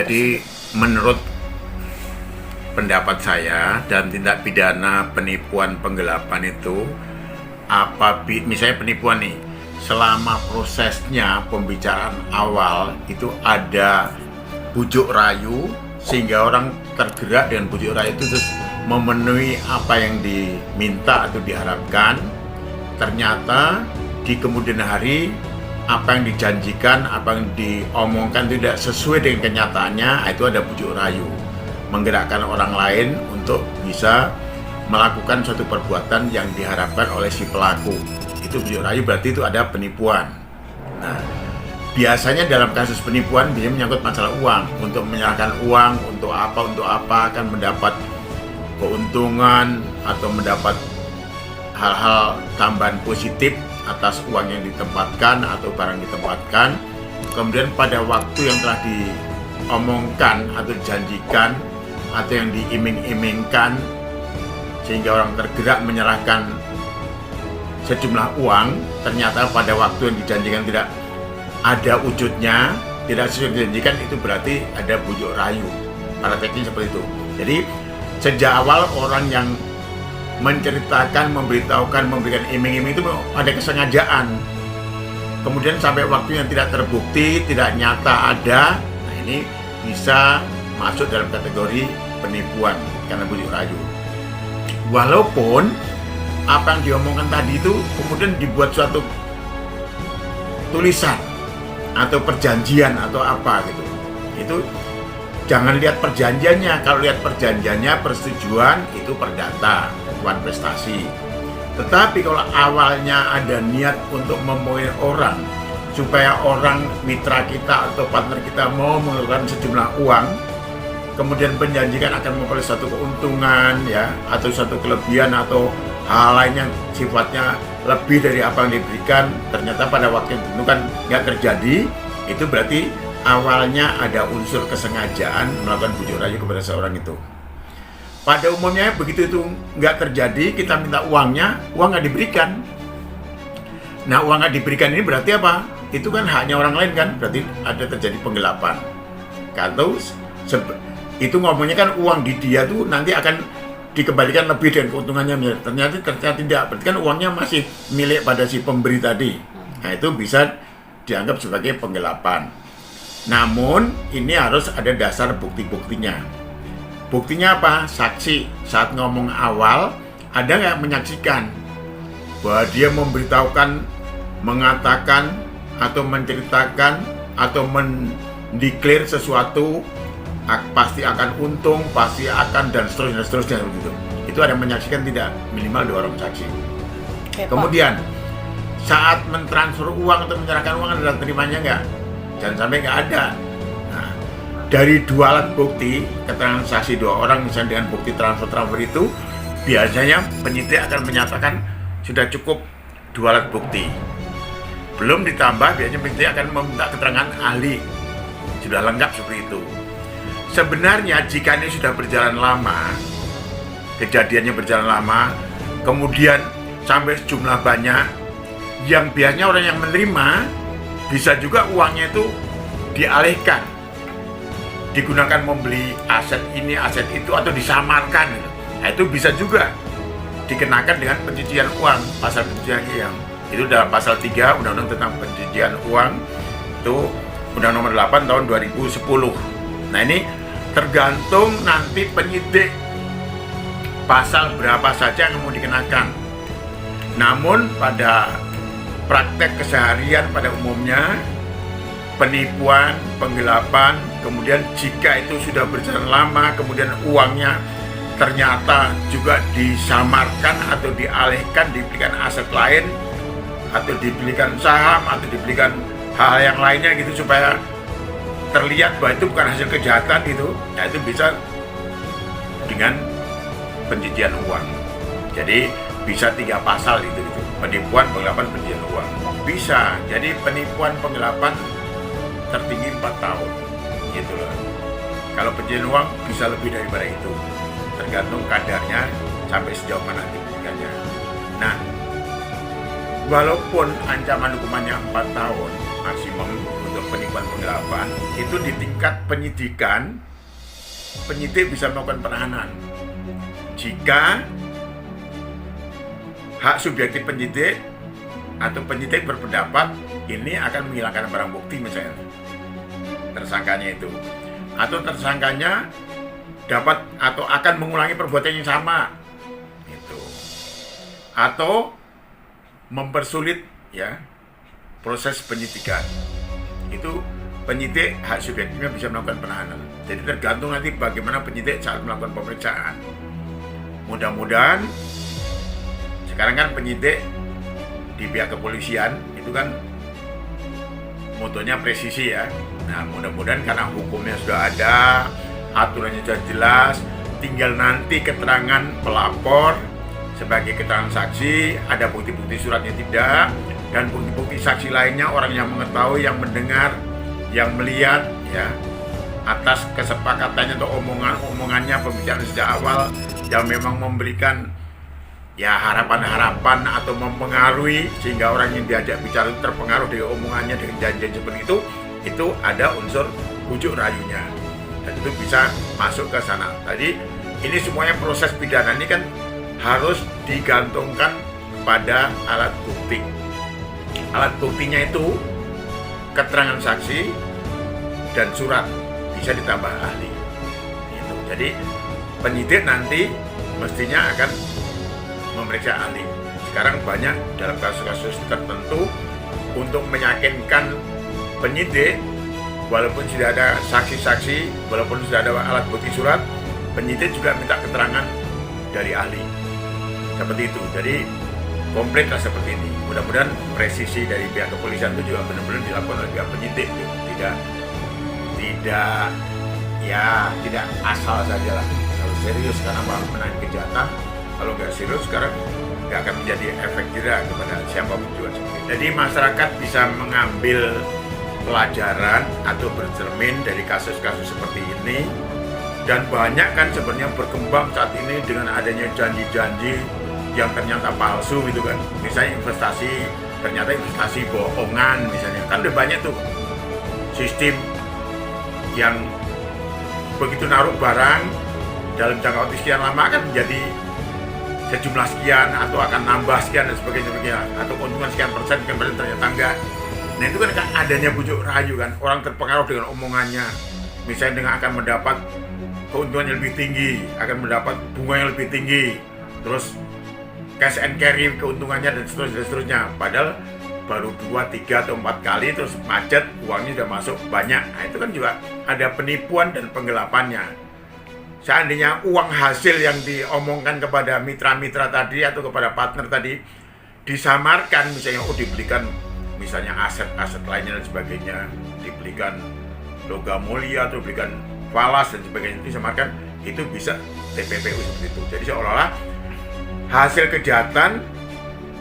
Jadi menurut pendapat saya, dalam tindak pidana penipuan penggelapan itu, misalnya penipuan nih, selama prosesnya pembicaraan awal itu ada bujuk rayu sehingga orang tergerak dengan bujuk rayu itu, terus memenuhi apa yang diminta atau diharapkan, ternyata di kemudian hari apa yang dijanjikan, apa yang diomongkan tidak sesuai dengan kenyataannya, itu ada bujuk rayu, menggerakkan orang lain untuk bisa melakukan suatu perbuatan yang diharapkan oleh si pelaku. Itu bujuk rayu, berarti itu ada penipuan. Nah, biasanya dalam kasus penipuan biasanya menyangkut masalah uang, untuk menyerahkan uang untuk apa akan mendapat keuntungan atau mendapat hal-hal tambahan positif atas uang yang ditempatkan atau barang ditempatkan. Kemudian pada waktu yang telah diomongkan atau dijanjikan atau yang diiming-imingkan sehingga orang tergerak menyerahkan sejumlah uang, ternyata pada waktu yang dijanjikan tidak ada wujudnya, tidak sesuai dijanjikan, itu berarti ada bujuk rayu. Pada teknik seperti itu. Jadi sejak awal orang yang menceritakan, memberitahukan, memberikan iming-iming itu ada kesengajaan. Kemudian sampai waktu yang tidak terbukti, tidak nyata ada, nah ini bisa masuk dalam kategori penipuan karena bujuk rayu. Walaupun apa yang diomongkan tadi itu kemudian dibuat suatu tulisan atau perjanjian atau apa gitu, itu jangan lihat perjanjiannya. Kalau lihat perjanjiannya, persetujuan itu perdata, bukan prestasi. Tetapi kalau awalnya ada niat untuk memulai orang supaya orang mitra kita atau partner kita mau mengeluarkan sejumlah uang, kemudian menjanjikan akan memperoleh satu keuntungan ya, atau satu kelebihan atau hal lain yang sifatnya lebih dari apa yang diberikan, ternyata pada waktu yang ditentukan nggak terjadi, itu berarti awalnya ada unsur kesengajaan melakukan bujuk rayu kepada seorang itu. Pada umumnya begitu itu nggak terjadi, kita minta uangnya, uang nggak diberikan. Nah, uang nggak diberikan ini berarti apa? Itu kan haknya orang lain kan, berarti ada terjadi penggelapan. Kalau itu ngomongnya kan uang di dia tuh nanti akan dikembalikan lebih dengan keuntungannya, ternyata tidak, berarti kan uangnya masih milik pada si pemberi tadi. Nah, itu bisa dianggap sebagai penggelapan. Namun ini harus ada dasar bukti-buktinya. Buktinya apa? Saksi saat ngomong awal ada nggak menyaksikan bahwa dia memberitahukan, mengatakan atau menceritakan atau mendeklar sesuatu pasti akan untung, pasti akan, dan seterusnya begitu. Itu ada menyaksikan tidak? Minimal 2 orang saksi. Kemudian saat mentransfer uang atau menyerahkan uang ada terimanya nggak? Jangan sampai nggak ada. Nah, dari 2 alat bukti, keterangan saksi 2 orang misalnya dengan bukti transfer itu, biasanya penyidik akan menyatakan sudah cukup 2 alat bukti. Belum ditambah, biasanya penyidik akan meminta keterangan ahli. Sudah lengkap seperti itu. Sebenarnya jika ini sudah berjalan lama, kejadiannya berjalan lama, kemudian sampai sejumlah banyak, yang biasanya orang yang menerima bisa juga uangnya itu dialihkan, digunakan membeli aset ini, aset itu, atau disamarkan. Nah, itu bisa juga dikenakan dengan pencucian uang, pasal pencucian uang. Itu dalam pasal 3 Undang-Undang tentang pencucian uang, itu Undang Nomor 8 tahun 2010. Nah, ini tergantung nanti penyidik pasal berapa saja yang mau dikenakan. Namun pada praktek keseharian pada umumnya, penipuan, penggelapan, kemudian jika itu sudah berjalan lama, kemudian uangnya ternyata juga disamarkan atau dialihkan, dibelikan aset lain, atau dibelikan saham, atau dibelikan hal yang lainnya gitu, supaya terlihat bahwa itu bukan hasil kejahatan itu, ya itu bisa dengan pencucian uang. Jadi bisa 3 pasal itu, penipuan, penggelapan, pencucian uang. Bisa, jadi penipuan, penggelapan tertinggi 4 tahun, gitu loh. Kalau pencucian uang bisa lebih daripada itu, tergantung kadarnya sampai sejauh mana tingginya. Nah, walaupun ancaman hukumannya 4 tahun maksimum untuk penipuan penggelapan, itu di tingkat penyidikan, penyidik bisa melakukan penahanan jika hak subjektif penyidik atau penyidik berpendapat ini akan menghilangkan barang bukti misalnya, tersangkanya itu, atau tersangkanya dapat atau akan mengulangi perbuatan yang sama, itu, atau mempersulit ya proses penyidikan. Itu penyidik hak subjektifnya bisa melakukan penahanan. Jadi tergantung nanti bagaimana penyidik saat melakukan pemeriksaan. Mudah-mudahan sekarang kan penyidik di pihak kepolisian itu kan motonya presisi ya. Nah, mudah-mudahan karena hukumnya sudah ada, aturannya sudah jelas, tinggal nanti keterangan pelapor sebagai keterangan saksi, ada bukti-bukti suratnya tidak, dan bukti-bukti saksi lainnya, orang yang mengetahui, yang mendengar, yang melihat ya, atas kesepakatannya atau omongannya pembicaraan sejak awal yang memang memberikan ya harapan-harapan atau mempengaruhi sehingga orang yang diajak bicara terpengaruh dengan omongannya, dengan janjian seperti itu ada unsur bujuk rayunya dan itu bisa masuk ke sana. Tadi ini semuanya proses pidana ini kan harus digantungkan pada alat bukti. Alat buktinya itu keterangan saksi dan surat, bisa ditambah ahli. Gitu. Jadi penyidik nanti mestinya akan memeriksa ahli. Sekarang banyak dalam kasus-kasus tertentu untuk meyakinkan penyidik, walaupun sudah ada saksi-saksi, walaupun sudah ada alat bukti surat, penyidik juga minta keterangan dari ahli. Seperti itu. Jadi komplit lah seperti ini. Mudah-mudahan presisi dari pihak kepolisian itu juga benar-benar dilakukan oleh pihak penyidik. Tidak asal saja lah. Kalau serius karena menangani kejahatan, kalau nggak serius sekarang nggak akan menjadi efek jerah kepada siapapun juga. Jadi masyarakat bisa mengambil pelajaran atau bercermin dari kasus-kasus seperti ini, dan banyak kan sebenarnya berkembang saat ini dengan adanya janji-janji yang ternyata palsu gitu kan. Misalnya ternyata investasi bohongan misalnya, kan udah banyak tuh sistem yang begitu naruh barang dalam jangka waktu sekian lama kan menjadi sejumlah sekian atau akan nambah sekian dan sebagainya, atau keuntungan sekian persen kemudian ternyata enggak. Nah itu kan adanya bujuk rayu kan, orang terpengaruh dengan omongannya, misalnya dengan akan mendapat keuntungan yang lebih tinggi, akan mendapat bunga yang lebih tinggi, terus cash and carry keuntungannya dan seterusnya. Padahal baru 2, 3, atau 4 kali terus macet, uangnya sudah masuk banyak. Nah, itu kan juga ada penipuan dan penggelapannya. Seandainya uang hasil yang diomongkan kepada mitra-mitra tadi atau kepada partner tadi disamarkan, misalnya dibelikan misalnya aset-aset lainnya dan sebagainya, dibelikan logam mulia atau dibelikan falas dan sebagainya, disamarkan, itu bisa TPPU seperti itu. Jadi seolah-olah hasil kejahatan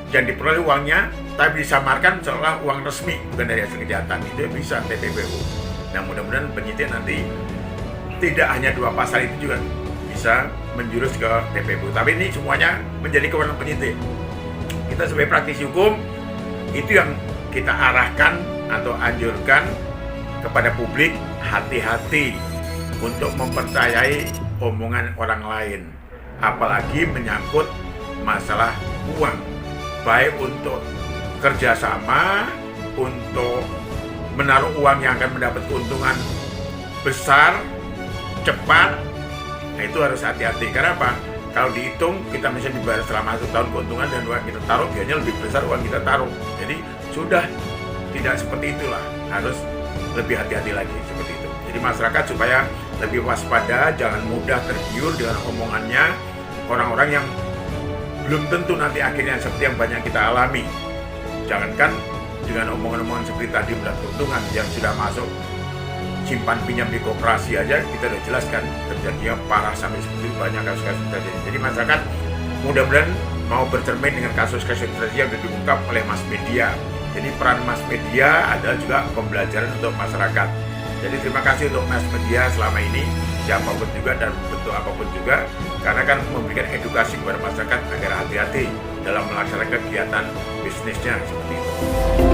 yang diperoleh uangnya tapi disamarkan seolah uang resmi bukan dari hasil kejahatan, itu bisa TPPU. Nah mudah-mudahan penyidik nanti tidak hanya 2 pasal itu juga bisa menjurus ke TPPU, tapi ini semuanya menjadi kewenangan penyidik. Kita sebagai praktisi hukum itu yang kita arahkan atau anjurkan kepada publik, hati-hati untuk mempercayai omongan orang lain, apalagi menyangkut masalah uang, baik untuk kerjasama, untuk menaruh uang yang akan mendapat keuntungan besar, cepat. Nah itu harus hati-hati. Karena apa? Kalau dihitung, kita misalnya dibayar selama 1 tahun keuntungan dan uang kita taruh, biayanya lebih besar uang kita taruh. Jadi sudah tidak seperti itulah, harus lebih hati-hati lagi seperti itu. Jadi masyarakat supaya lebih waspada, jangan mudah tergiur dengan omongannya orang-orang yang belum tentu nanti akhirnya seperti yang banyak kita alami. Jangankan dengan omongan-omongan seperti tadi mendapat keuntungan yang sudah masuk simpan pinjam di koperasi aja kita udah jelaskan terjadinya parah sampai seperti itu, banyak kasus-kasus terjadi. Jadi masyarakat mudah-mudahan mau bercermin dengan kasus-kasus yang sudah diungkap oleh mass media. Jadi peran mass media adalah juga pembelajaran untuk masyarakat. Jadi terima kasih untuk mass media selama ini, siapapun juga dan bentuk apapun juga, karena kan memberikan edukasi kepada masyarakat agar hati-hati dalam melaksanakan kegiatan bisnisnya seperti itu.